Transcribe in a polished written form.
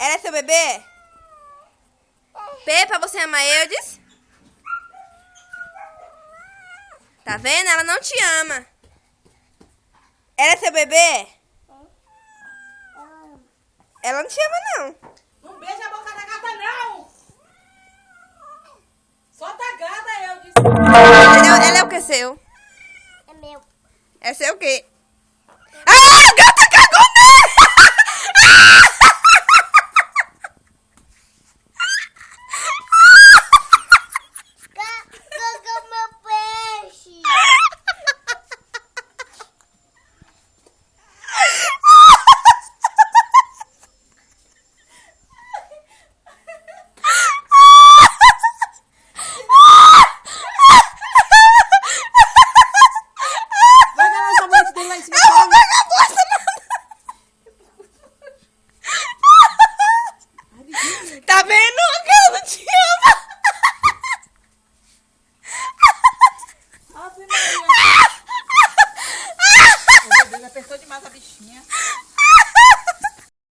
Ela é seu bebê? Pepa, você ama Eudes? Tá vendo? Ela não te ama. Ela é seu bebê? Ela não te ama, não. Não beija a boca da gata, não! Solta a gata, eu disse. Ela é o que seu? É meu. É seu o quê? Ah, a gata cagou nele! Cagou meu peixe. Vai ganhar essa noite dele lá em cima. Come. Tá vendo? Ela não te ama. Ave Maria. O bebê apertou demais a bichinha.